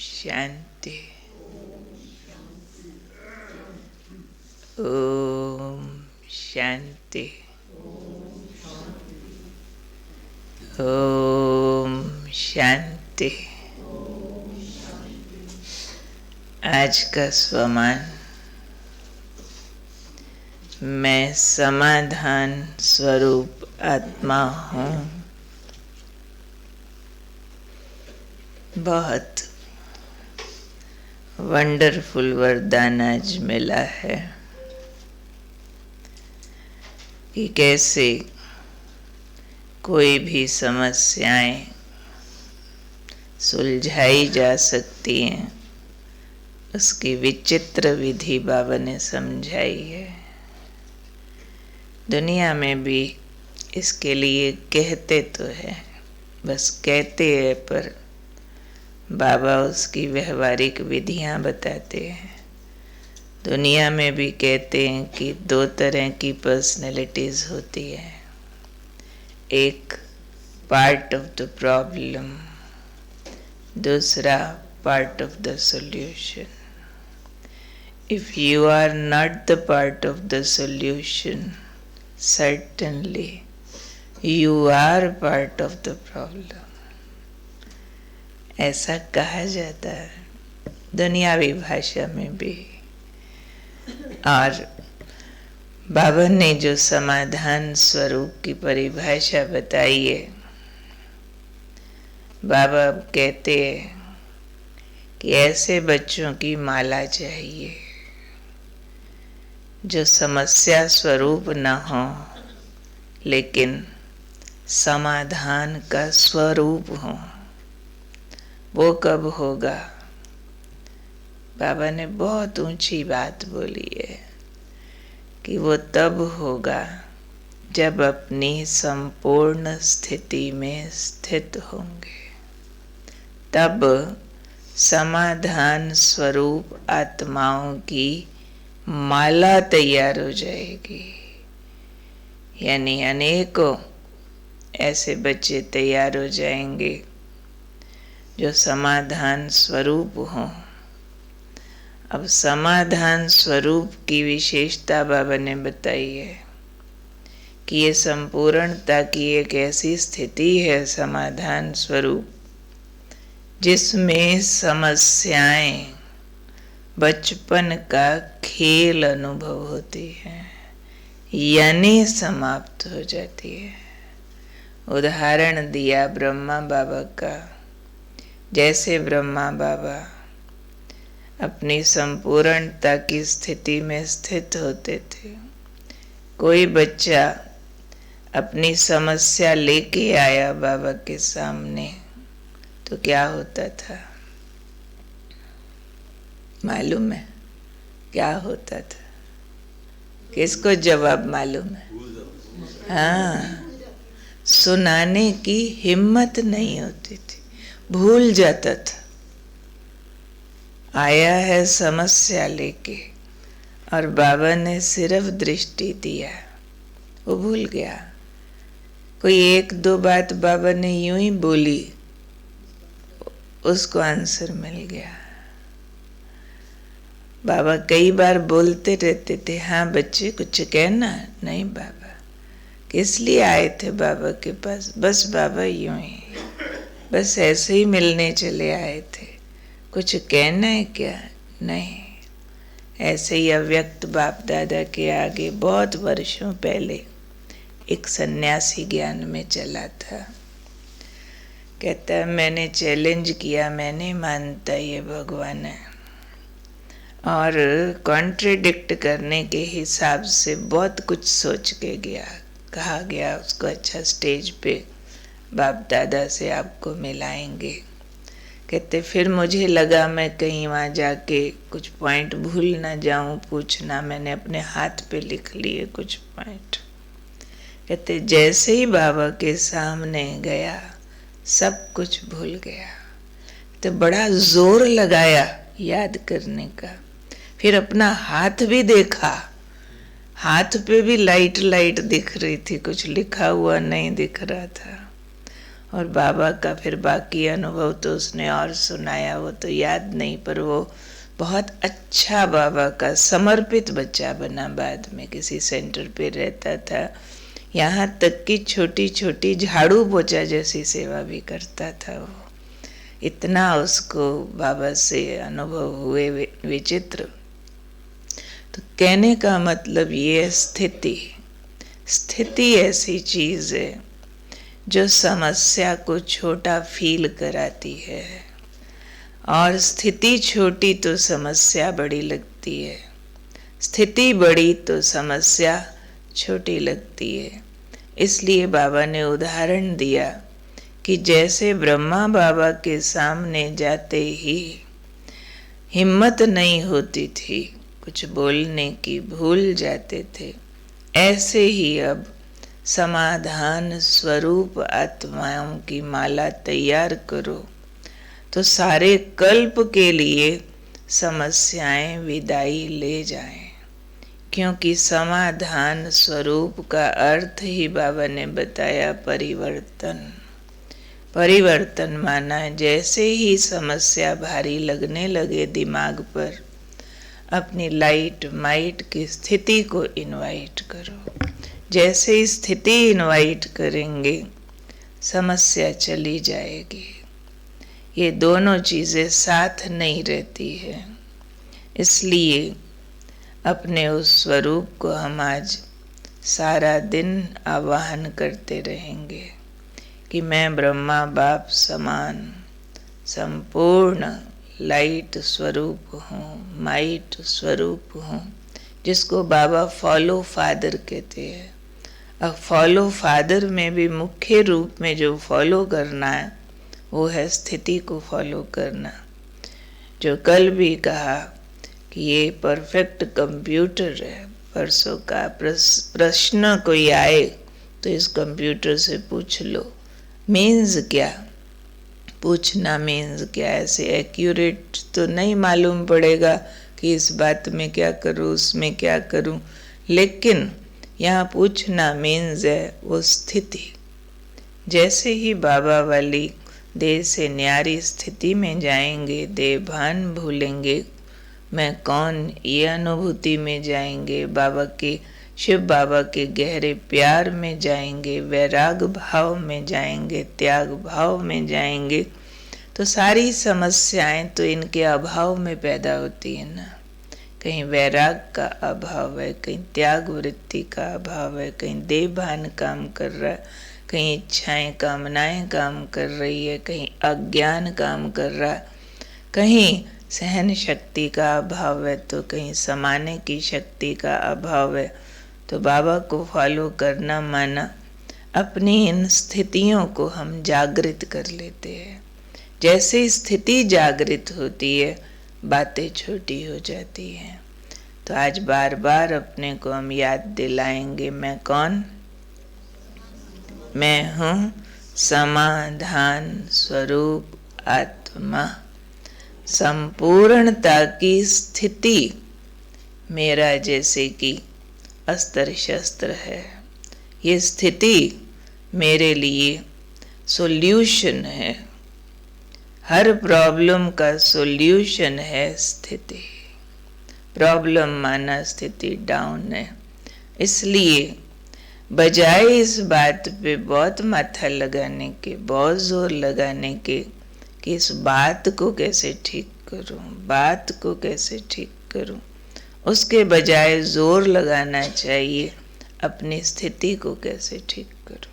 शांति। ओम शांति। ओम शांति। आज का स्वमान, मैं समाधान स्वरूप आत्मा हूँ। बहुत वंडरफुल वरदान आज मिला है कि कैसे कोई भी समस्याएं सुलझाई जा सकती हैं। उसकी विचित्र विधि बाबा ने समझाई है। दुनिया में भी इसके लिए कहते तो है, बस कहते हैं, पर बाबा उसकी व्यवहारिक विधियां बताते हैं। दुनिया में भी कहते हैं कि दो तरह की पर्सनैलिटीज होती है, एक पार्ट ऑफ द प्रॉब्लम, दूसरा part of the solution. If you are not the part of the solution, certainly you are part of the problem। ऐसा कहा जाता है दुनियावी भाषा में भी। और बाबा ने जो समाधान स्वरूप की परिभाषा बताई है, बाबा कहते हैं कि ऐसे बच्चों की माला चाहिए जो समस्या स्वरूप न हो, लेकिन समाधान का स्वरूप हो। वो कब होगा? बाबा ने बहुत ऊंची बात बोली है कि वो तब होगा जब अपनी संपूर्ण स्थिति में स्थित होंगे। तब समाधान स्वरूप आत्माओं की माला तैयार हो जाएगी। यानी अनेकों ऐसे बच्चे तैयार हो जाएंगे जो समाधान स्वरूप हों। अब समाधान स्वरूप की विशेषता बाबा ने बताई है कि ये संपूर्णता की एक ऐसी स्थिति है समाधान स्वरूप, जिसमें समस्याएं बचपन का खेल अनुभव होती है, यानी समाप्त हो जाती है। उदाहरण दिया ब्रह्मा बाबा का। जैसे ब्रह्मा बाबा अपनी संपूर्णता की स्थिति में स्थित होते थे, कोई बच्चा अपनी समस्या लेके आया बाबा के सामने, तो क्या होता था मालूम है? क्या होता था? किसको जवाब मालूम है? हाँ, सुनाने की हिम्मत नहीं होती थी, भूल जाता था। आया है समस्या लेके और बाबा ने सिर्फ दृष्टि दिया, वो भूल गया। कोई एक दो बात बाबा ने यूं ही बोली, उसको आंसर मिल गया। बाबा कई बार बोलते रहते थे, हाँ बच्चे कुछ कहना? नहीं बाबा। किस लिए आए थे बाबा के पास? बस बाबा यूं ही, बस ऐसे ही मिलने चले आए थे। कुछ कहना है क्या? नहीं। ऐसे ही अव्यक्त बाप दादा के आगे बहुत वर्षों पहले एक सन्यासी ज्ञान में चला था। कहता है, मैंने चैलेंज किया, मैं नहीं मानता ये भगवान है। और कॉन्ट्रडिक्ट करने के हिसाब से बहुत कुछ सोच के गया, कहा गया उसको, अच्छा स्टेज पे बाप दादा से आपको मिलाएंगे। कहते फिर मुझे लगा मैं कहीं वहाँ जाके कुछ पॉइंट भूल ना जाऊँ पूछना, मैंने अपने हाथ पे लिख लिए कुछ पॉइंट। कहते जैसे ही बाबा के सामने गया सब कुछ भूल गया। तो बड़ा जोर लगाया याद करने का। फिर अपना हाथ भी देखा, हाथ पे भी लाइट लाइट दिख रही थी, कुछ लिखा हुआ नहीं दिख रहा था। और बाबा का फिर बाकी अनुभव तो उसने और सुनाया, वो तो याद नहीं, पर वो बहुत अच्छा बाबा का समर्पित बच्चा बना। बाद में किसी सेंटर पे रहता था, यहाँ तक कि छोटी छोटी झाड़ू पोछा जैसी सेवा भी करता था वो। इतना उसको बाबा से अनुभव हुए विचित्र। तो कहने का मतलब ये स्थिति, स्थिति ऐसी चीज़ है जो समस्या को छोटा फील कराती है, और स्थिति छोटी तो समस्या बड़ी लगती है, स्थिति बड़ी तो समस्या छोटी लगती है। इसलिए बाबा ने उदाहरण दिया कि जैसे ब्रह्मा बाबा के सामने जाते ही हिम्मत नहीं होती थी, कुछ बोलने की, भूल जाते थे, ऐसे ही अब समाधान स्वरूप आत्माओं की माला तैयार करो तो सारे कल्प के लिए समस्याएं विदाई ले जाएं। क्योंकि समाधान स्वरूप का अर्थ ही बाबा ने बताया परिवर्तन। परिवर्तन माना जैसे ही समस्या भारी लगने लगे दिमाग पर, अपनी लाइट माइट की स्थिति को इनवाइट करो। जैसे ही स्थिति इनवाइट करेंगे समस्या चली जाएगी। ये दोनों चीज़ें साथ नहीं रहती है। इसलिए अपने उस स्वरूप को हम आज सारा दिन आवाहन करते रहेंगे कि मैं ब्रह्मा बाप समान संपूर्ण लाइट स्वरूप हूँ, माइट स्वरूप हूँ, जिसको बाबा फॉलो फादर कहते हैं। अब फॉलो फादर में भी मुख्य रूप में जो फॉलो करना है वो है स्थिति को फॉलो करना। जो कल भी कहा कि ये परफेक्ट कंप्यूटर है, परसों का प्रश्न कोई आए तो इस कंप्यूटर से पूछ लो मीन्स क्या, पूछना मीन्स क्या। ऐसे एक्यूरेट तो नहीं मालूम पड़ेगा कि इस बात में क्या करूँ, उसमें क्या करूँ, लेकिन यहाँ पूछना मीन्स है वो स्थिति। जैसे ही बाबा वाली देह से न्यारी स्थिति में जाएंगे, देह भान भूलेंगे, मैं कौन ये अनुभूति में जाएंगे, बाबा के शिव बाबा के गहरे प्यार में जाएंगे, वैराग भाव में जाएंगे, त्याग भाव में जाएंगे, तो सारी समस्याएं तो इनके अभाव में पैदा होती है ना। कहीं वैराग का अभाव है, कहीं त्याग वृत्ति का अभाव है, कहीं देह भान काम कर रहा है, कहीं इच्छाएं कामनाएं काम कर रही है, कहीं अज्ञान काम कर रहा है, कहीं सहन शक्ति का अभाव है, तो कहीं समाने की शक्ति का अभाव है। तो बाबा को फॉलो करना माना अपनी इन स्थितियों को हम जागृत कर लेते हैं। जैसे स्थिति जागृत होती है बातें छोटी हो जाती हैं। तो आज बार बार अपने को हम याद दिलाएंगे, मैं कौन, मैं हूँ समाधान स्वरूप आत्मा। संपूर्णता की स्थिति मेरा जैसे कि अस्त्र शस्त्र है। ये स्थिति मेरे लिए सॉल्यूशन है। हर प्रॉब्लम का सॉल्यूशन है स्थिति। प्रॉब्लम माना स्थिति डाउन है। इसलिए बजाय इस बात पे बहुत माथा लगाने के, बहुत जोर लगाने के कि इस बात को कैसे ठीक करूं, बात को कैसे ठीक करूं, उसके बजाय जोर लगाना चाहिए अपनी स्थिति को कैसे ठीक करूं।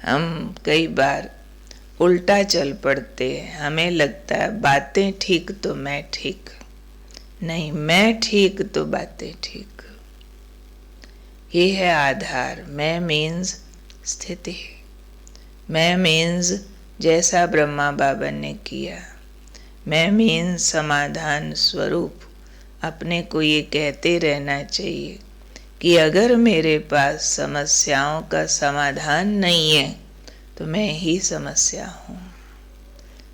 हम कई बार उल्टा चल पड़ते हैं। हमें लगता है बातें ठीक तो मैं ठीक, नहीं, मैं ठीक तो बातें ठीक। ये है आधार। मैं मीन्स स्थिति, मैं मीन्स जैसा ब्रह्मा बाबा ने किया, मैं मीन्स समाधान स्वरूप। अपने को ये कहते रहना चाहिए कि अगर मेरे पास समस्याओं का समाधान नहीं है तो मैं ही समस्या हूँ।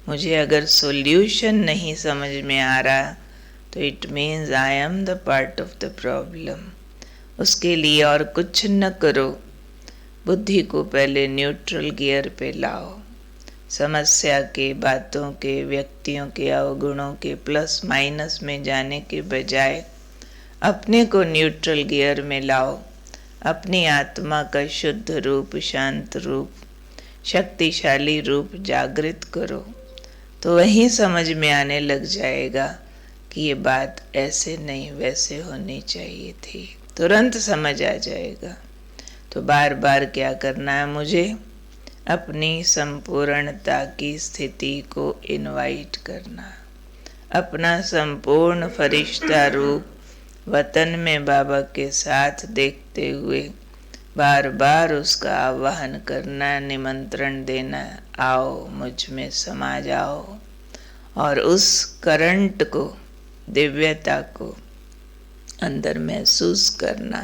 मुझे अगर सॉल्यूशन नहीं समझ में आ रहा तो it means I am the part of the problem. उसके लिए और कुछ न करो, बुद्धि को पहले न्यूट्रल गियर पे लाओ। समस्या के, बातों के, व्यक्तियों के, अवगुणों के प्लस माइनस में जाने के बजाय अपने को न्यूट्रल गियर में लाओ। अपनी आत्मा का शुद्ध रूप, शांत रूप, शक्तिशाली रूप जागृत करो, तो वहीं समझ में आने लग जाएगा कि ये बात ऐसे नहीं वैसे होनी चाहिए थी। तुरंत समझ आ जाएगा। तो बार बार क्या करना है मुझे? अपनी संपूर्णता की स्थिति को इनवाइट करना। अपना संपूर्ण फरिश्ता रूप वतन में बाबा के साथ देखते हुए बार बार उसका आह्वान करना, निमंत्रण देना, आओ मुझ में समा जाओ। और उस करंट को, दिव्यता को अंदर महसूस करना।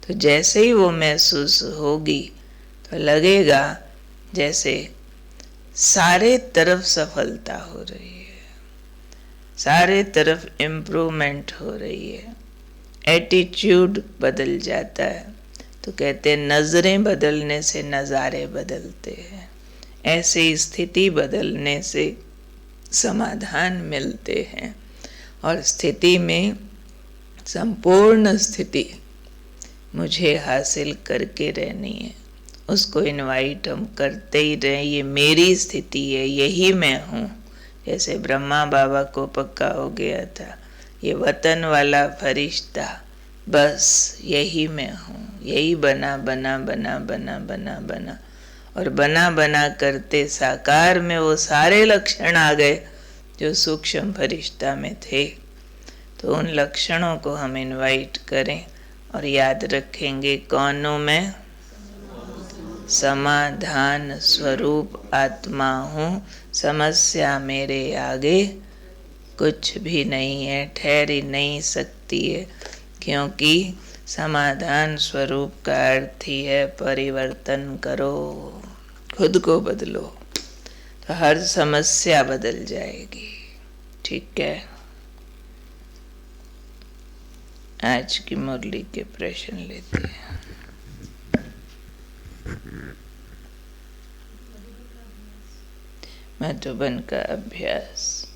तो जैसे ही वो महसूस होगी तो लगेगा जैसे सारे तरफ सफलता हो रही है, सारे तरफ इम्प्रूवमेंट हो रही है, एटीट्यूड बदल जाता है। तो कहते हैं नज़रें बदलने से नज़ारे बदलते हैं। ऐसे स्थिति बदलने से समाधान मिलते हैं। और स्थिति में संपूर्ण स्थिति मुझे हासिल करके रहनी है, उसको इनवाइट हम करते ही रहें। ये मेरी स्थिति है, यही मैं हूँ। जैसे ब्रह्मा बाबा को पक्का हो गया था, ये वतन वाला फरिश्ता, बस यही मैं हूँ, यही बना बना बना बना बना बना। और बना बना करते साकार में वो सारे लक्षण आ गए जो सूक्ष्म फरिश्ता में थे। तो उन लक्षणों को हम इनवाइट करें और याद रखेंगे, कौनों में समाधान स्वरूप आत्मा हूँ, समस्या मेरे आगे कुछ भी नहीं है, ठहर ही नहीं सकती है। क्योंकि समाधान स्वरूप का अर्थ ही है परिवर्तन करो, खुद को बदलो, तो हर समस्या बदल जाएगी। ठीक है, आज की मुरली के प्रश्न लेते हैं। मधुबन का अभ्यास।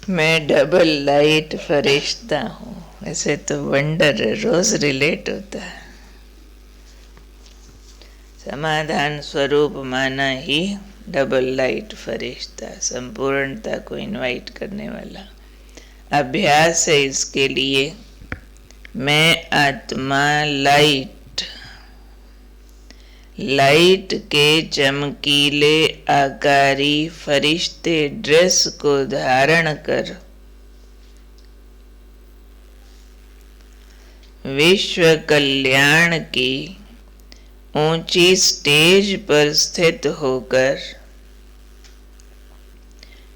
मैं डबल लाइट फरिश्ता हूँ। ऐसे तो वंडर है, रोज रिलेट होता है। समाधान स्वरूप माना ही डबल लाइट फरिश्ता, संपूर्णता को इनवाइट करने वाला। अभ्यास है इसके लिए, मैं आत्मा लाइट, लाइट के चमकीले आकारी फरिश्ते ड्रेस को धारण कर विश्व कल्याण की ऊंची स्टेज पर स्थित होकर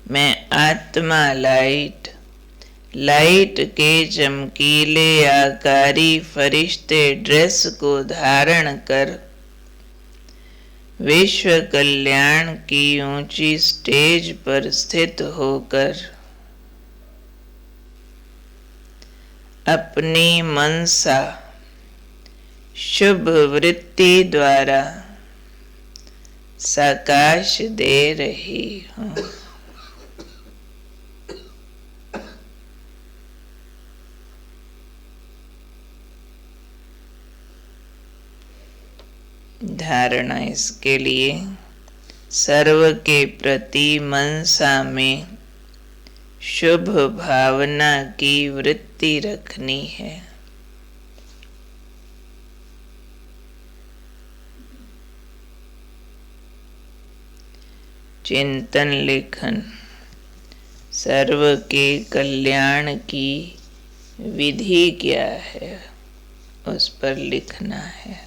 मैं आत्मा लाइट, लाइट के चमकीले आकारी फरिश्ते ड्रेस को धारण कर विश्व कल्याण की ऊंची स्टेज पर स्थित होकर अपनी मनसा शुभ वृत्ति द्वारा साकाश दे रही हूँ। धारणा इसके लिए, सर्व के प्रति मनसा में शुभ भावना की वृत्ति रखनी है। चिंतन लेखन, सर्व के कल्याण की विधि क्या है उस पर लिखना है।